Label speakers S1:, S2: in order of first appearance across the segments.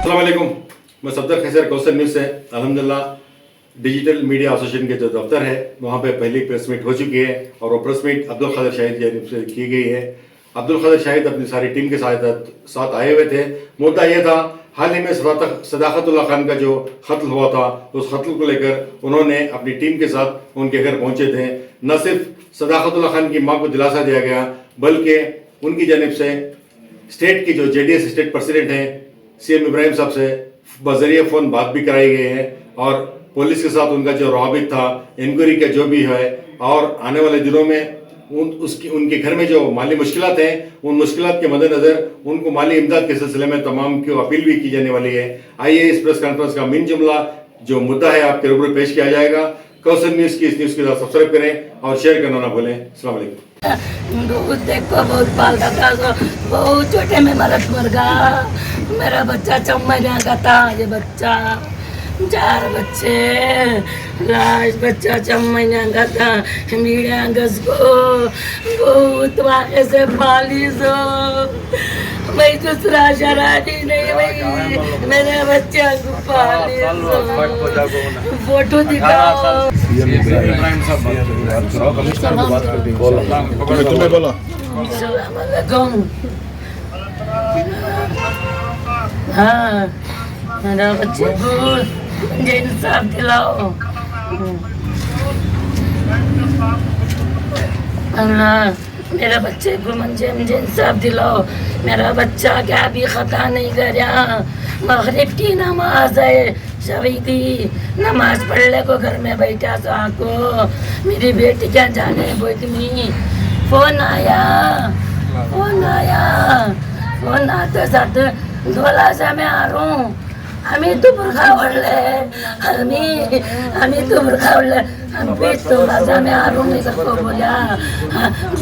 S1: अस्सलाम वालेकुम। मैं सफदर खैसर कौसर न्यूज़ से अल्हम्दुलिल्लाह डिजिटल मीडिया एसोसिएशन के जो दफ्तर है वहाँ पे पहली प्रेस मीट हो चुकी है और वो प्रेस मीट अब्दुल क़ादिर शाहिद की जानिब से की गई है। अब्दुल क़ादिर शाहिद अपनी सारी टीम के साथ आए हुए थे। मुद्दा ये था, हाल ही में सदाकतुल्लाह खान का जो कत्ल हुआ था उस कत्ल को लेकर उन्होंने अपनी टीम के साथ उनके घर पहुँचे थे। न सिर्फ सदाकतुल्लाह खान की माँ को दिलासा दिया गया बल्कि उनकी जानिब से स्टेट की जो JDS स्टेट प्रेसिडेंट हैं CM इब्राहिम साहब से बजरिए फ़ोन बात भी कराई गई है और पुलिस के साथ उनका जो रवाबित था, इंक्वायरी का जो भी है और आने वाले दिनों में उनके घर में जो माली मुश्किलात हैं उन मुश्किलात के मद्देनज़र उनको माली इमदाद के सिलसिले में तमाम की अपील भी की जाने वाली है। आइए इस प्रेस कॉन्फ्रेंस का मेन जुमला जो मुद्दा है आपके रूबरू पेश किया जाएगा। कौसर न्यूज़ की इस न्यूज़ के साथ सब्सक्राइब करें और शेयर करना ना भूलें। अस्सलाम वालेकुम।
S2: दूध देखो बहुत पालता था, बहुत छोटे में मरत मर गया। मेरा बच्चा 6 महीने का था। ये बच्चा 4 बच्चे, लास्ट बच्चा 6 महीने का था। मीडिया गस को बहुत वाक़े से पाली सो मैं दूसरा शराबी नहीं भाई, मेरे बच्चा को पाली सो। फोटो दिखाओ।
S3: तुम्हें बोला
S2: हाँ, मेरा बच्चे को मुझे इंसाफ दिलाओ। अल्लाह मेरा बच्चे को मुझे इंसाफ दिलाओ। मेरा बच्चा क्या भी खता नहीं कर। मगरिब की नमाज है, शबी की नमाज पढ़ ले को घर में बैठा को मेरी बेटी क्या जाने बोतनी। फोन आते साथ धोला से मैं आ रहा हूँ। हमें तो बुरखा बढ़ले, हमें तो बुरखा बढ़ले, हम भी थोड़ा सा मैं आ रहा हूँ। सबको बोला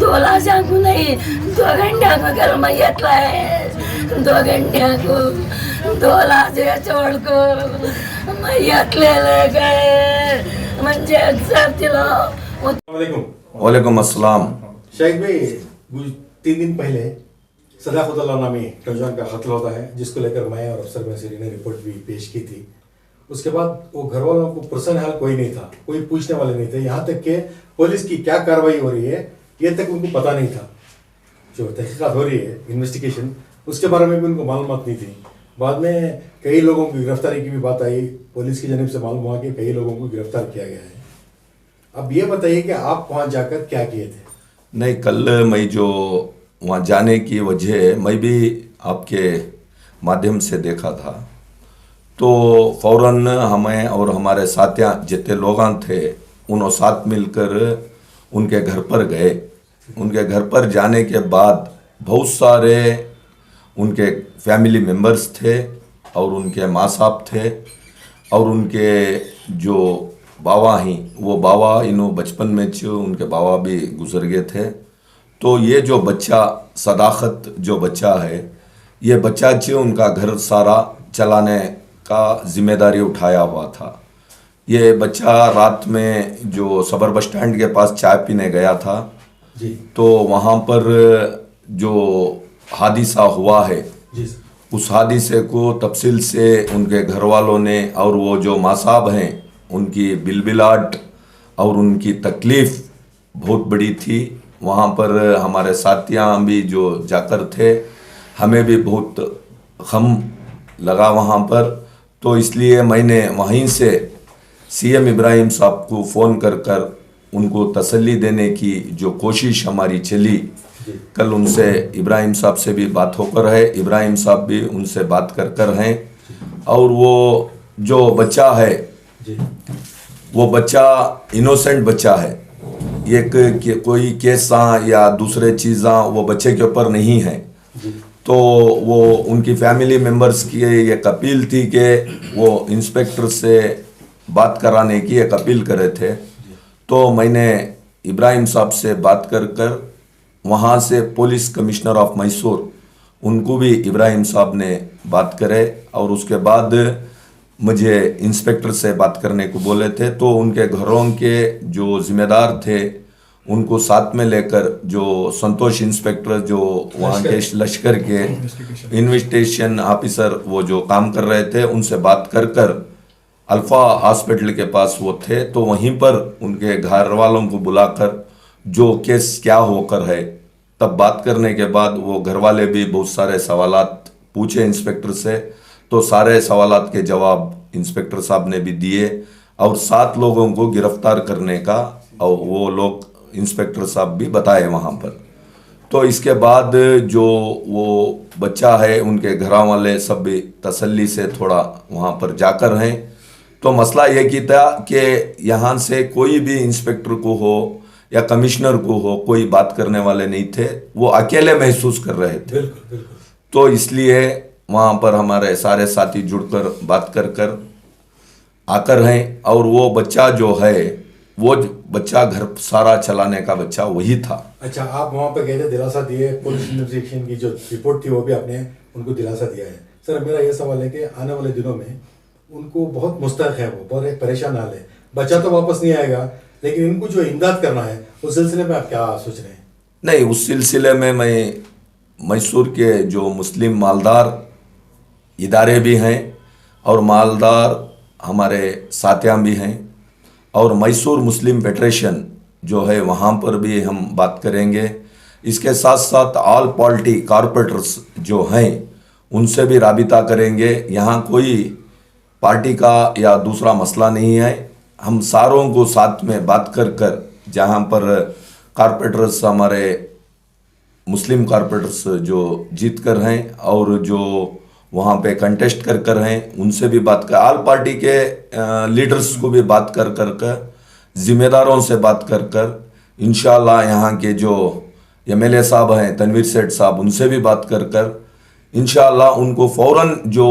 S2: धोला से को नहीं 2 घंटे को घर मैयत लाए, 2 घंटे को धोला से छोड़ को मैयत ले गए। मुझे अक्सर दिलाओ।
S3: वालेकुम अस्सलाम।
S1: शाहिद भाई, 3 दिन पहले सदाकतुल्लाह नामी नौजवान का कत्ल होता है जिसको लेकर मैं और अफसर बसीरी ने रिपोर्ट भी पेश की थी। उसके बाद वो घर वालों को पर्सन हाल कोई नहीं था, कोई पूछने वाले नहीं थे। यहाँ तक कि पुलिस की क्या कार्रवाई हो रही है ये तक उनको पता नहीं था। जो तहकीकात हो रही है, इन्वेस्टिगेशन, उसके बारे में भी उनको मालूमात नहीं थी। बाद में कई लोगों की गिरफ्तारी की भी बात आई। पुलिस की जानिब से मालूम हुआ कि कई लोगों को गिरफ्तार किया गया है। अब ये बताइए कि आप वहाँ जाकर क्या किए थे?
S3: नहीं, कल मैं जो वहाँ जाने की वजह मैं भी आपके माध्यम से देखा था, तो फ़ौरन हमें और हमारे साथियाँ जितने लोग थे उन्होंने साथ मिलकर उनके घर पर गए। उनके घर पर जाने के बाद बहुत सारे उनके फैमिली मेम्बर्स थे और उनके माँ साहब थे और उनके जो बाबा हैं वो बाबा इन्हों बचपन में उनके बाबा भी गुजर गए थे। तो ये जो बच्चा सदाकत जो बच्चा है, ये बच्चा उनका घर सारा चलाने का जिम्मेदारी उठाया हुआ था। ये बच्चा रात में जो सबर बस स्टैंड के पास चाय पीने गया था
S1: जी।
S3: तो वहाँ पर जो हादिसा हुआ है
S1: जी।
S3: उस हादिसे को तफसील से उनके घर वालों ने और वो जो माँ साहब हैं उनकी बिलबिलाट और उनकी तकलीफ़ बहुत बड़ी थी। वहाँ पर हमारे साथियाँ भी जो जाकर थे, हमें भी बहुत गम लगा वहाँ पर। तो इसलिए मैंने वहीं से CM इब्राहिम साहब को फ़ोन कर उनको तसल्ली देने की जो कोशिश हमारी चली। कल उनसे इब्राहिम साहब से भी बात होकर है, इब्राहिम साहब भी उनसे बात कर हैं। और वो जो बच्चा है वो बच्चा इनोसेंट बच्चा है। ये कोई केसा या दूसरे चीज़ा वो बच्चे के ऊपर नहीं है। तो वो उनकी फैमिली मेम्बर्स की एक अपील थी कि वो इंस्पेक्टर से बात कराने की एक अपील करे थे। तो मैंने इब्राहिम साहब से बात कर वहाँ से पुलिस कमिश्नर ऑफ मैसूर उनको भी इब्राहिम साहब ने बात करे और उसके बाद मुझे इंस्पेक्टर से बात करने को बोले थे। तो उनके घरों के जो ज़िम्मेदार थे उनको साथ में लेकर जो संतोष इंस्पेक्टर जो वहाँ के लश्कर के इन्वेस्टिगेशन ऑफिसर वो जो काम कर रहे थे उनसे बात कर कर अल्फा हॉस्पिटल के पास वो थे, तो वहीं पर उनके घर वालों को बुलाकर जो केस क्या होकर है तब बात करने के बाद वो घर वाले भी बहुत सारे सवालात पूछे इंस्पेक्टर से, तो सारे सवालात के जवाब इंस्पेक्टर साहब ने भी दिए और 7 लोगों को गिरफ्तार करने का और वो लोग इंस्पेक्टर साहब भी बताए वहाँ पर। तो इसके बाद जो वो बच्चा है उनके घर वाले सब भी तसल्ली से थोड़ा वहाँ पर जाकर हैं। तो मसला ये की था कि यहाँ से कोई भी इंस्पेक्टर को हो या कमिश्नर को हो कोई बात करने वाले नहीं थे, वो अकेले महसूस कर रहे थे।
S4: बिल्कुल बिल्कुल।
S3: तो इसलिए वहाँ पर हमारे सारे साथी जुड़कर बात कर कर आकर हैं और वो बच्चा जो है वो बच्चा घर सारा चलाने का बच्चा वही था।
S4: अच्छा, आप वहाँ पे गए थे, दिलासा दिए, पुलिस इन्वेस्टिगेशन की जो रिपोर्ट थी वो भी आपने उनको दिलासा दिया है। सर मेरा ये सवाल है कि आने वाले दिनों में उनको बहुत मुस्तक है, वो बहुत एक परेशान हाल है, बच्चा तो वापस नहीं आएगा लेकिन इनको जो इमदाद करना है उस सिलसिले में आप क्या सोच रहे हैं?
S3: नहीं, उस सिलसिले में मैं मैसूर के जो मुस्लिम मालदार इदारे भी हैं और मालदार हमारे साथियाँ भी हैं और मैसूर मुस्लिम फेडरेशन जो है वहाँ पर भी हम बात करेंगे। इसके साथ साथ ऑल पार्टी कॉरपोरेटर्स जो हैं उनसे भी राबिता करेंगे। यहाँ कोई पार्टी का या दूसरा मसला नहीं है, हम सारों को साथ में बात कर कर जहाँ पर कॉरपोरेटर्स हमारे मुस्लिम कॉरपोरेटर्स जो जीत कर हैं और जो वहाँ पे कंटेस्ट कर कर हैं उनसे भी बात कर, ऑल पार्टी के लीडर्स को भी बात कर कर जिम्मेदारों से बात कर कर इंशाल्लाह यहाँ के जो एमएलए साहब हैं तनवीर सेठ साहब उनसे भी बात कर कर इंशाल्लाह उनको फ़ौरन जो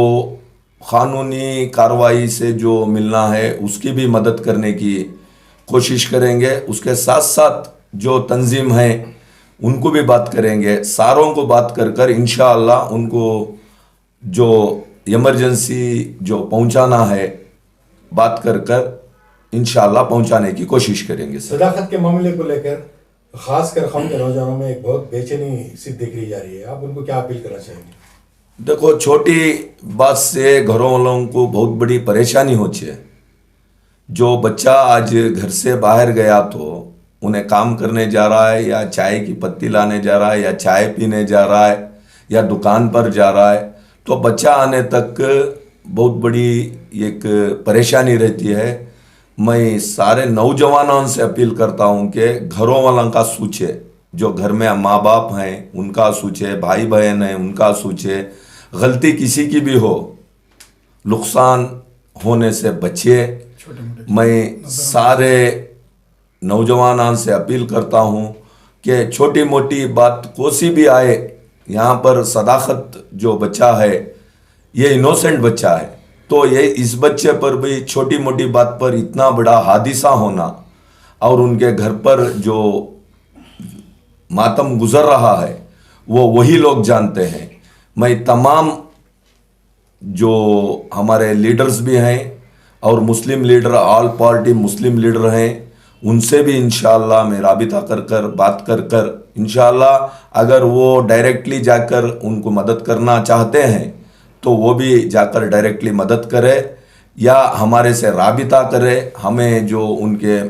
S3: क़ानूनी कार्रवाई से जो मिलना है उसकी भी मदद करने की कोशिश करेंगे। उसके साथ साथ जो तंजीम है उनको भी बात करेंगे, सारों को बात कर कर इंशाअल्लाह उनको जो इमरजेंसी जो पहुंचाना है बात कर कर इंशाअल्लाह पहुंचाने की कोशिश करेंगे।
S4: सदाकत के मामले को लेकर खासकर कौम के नौजवानों में एक बहुत बेचैनी सी देखी जा रही है, आप उनको क्या अपील करना चाहेंगे?
S3: देखो, छोटी बात से घरों वालों को बहुत बड़ी परेशानी होती है। जो बच्चा आज घर से बाहर गया तो उन्हें काम करने जा रहा है या चाय की पत्ती लाने जा रहा है या चाय पीने जा रहा है या दुकान पर जा रहा है, तो बच्चा आने तक बहुत बड़ी एक परेशानी रहती है। मैं सारे नौजवानों से अपील करता हूं कि घरों वालों का सोचे, जो घर में माँ बाप हैं उनका सोचे, भाई बहन हैं उनका सोचे, गलती किसी की भी हो नुकसान होने से बचे। मैं सारे नौजवानों से अपील करता हूं कि छोटी मोटी बात कोसी भी आए, यहाँ पर सदाकत जो बच्चा है ये इनोसेंट बच्चा है, तो ये इस बच्चे पर भी छोटी मोटी बात पर इतना बड़ा हादिसा होना और उनके घर पर जो मातम गुजर रहा है वो वही लोग जानते हैं। मैं तमाम जो हमारे लीडर्स भी हैं और मुस्लिम लीडर, ऑल पार्टी मुस्लिम लीडर हैं, उनसे भी इंशाअल्लाह मैं राबिता कर कर बात कर कर इंशाअल्लाह अगर वो डायरेक्टली जाकर उनको मदद करना चाहते हैं तो वो भी जाकर डायरेक्टली मदद करे या हमारे से राबिता करे। हमें जो उनके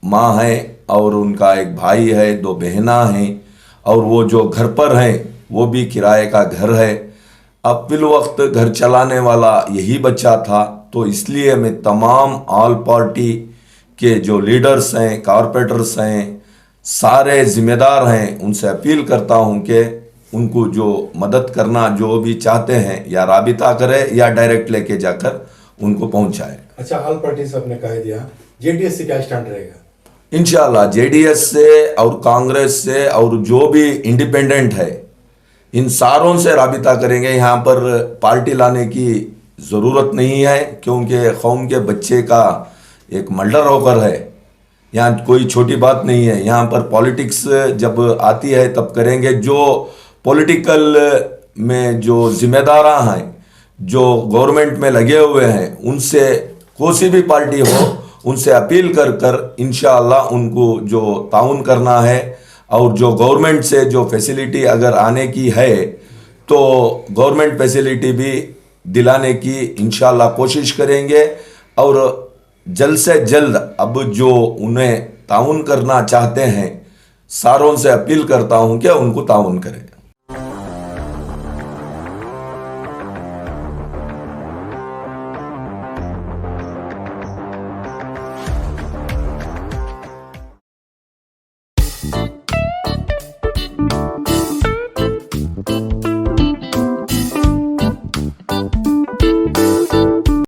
S3: माँ हैं और उनका एक भाई है, 2 बहना हैं और वो जो घर पर हैं वो भी किराए का घर है। अब फिल वक्त घर चलाने वाला यही बच्चा था, तो इसलिए मैं तमाम ऑल पार्टी के जो लीडर्स हैं, कॉरपोरेटर्स हैं, सारे जिम्मेदार हैं, उनसे अपील करता हूं कि उनको जो मदद करना जो भी चाहते हैं या राबिता करे या डायरेक्ट लेके जाकर उनको पहुंचाए।
S4: अच्छा, ऑल पार्टी से आपने कह दिया, जेडीएस से क्या स्टैंड रहेगा?
S3: इंशाल्लाह जेडीएस से और कांग्रेस से और जो भी इंडिपेंडेंट है इन सारों से राबिता करेंगे। यहाँ पर पार्टी लाने की ज़रूरत नहीं है क्योंकि कौम के बच्चे का एक मर्डर होकर है, यहाँ कोई छोटी बात नहीं है। यहाँ पर पॉलिटिक्स जब आती है तब करेंगे। जो पॉलिटिकल में जो जिम्मेदार हैं, जो गवर्नमेंट में लगे हुए हैं, उनसे कोई सी भी पार्टी हो उनसे अपील कर कर इंशाअल्लाह उनको जो ताउन करना है और जो गवर्नमेंट से जो फैसिलिटी अगर आने की है तो गवर्नमेंट फैसिलिटी भी दिलाने की इंशाअल्लाह कोशिश करेंगे। और जल्द से जल्द अब जो उन्हें ताउन करना चाहते हैं सारों से अपील करता हूं कि उनको ताउन करें।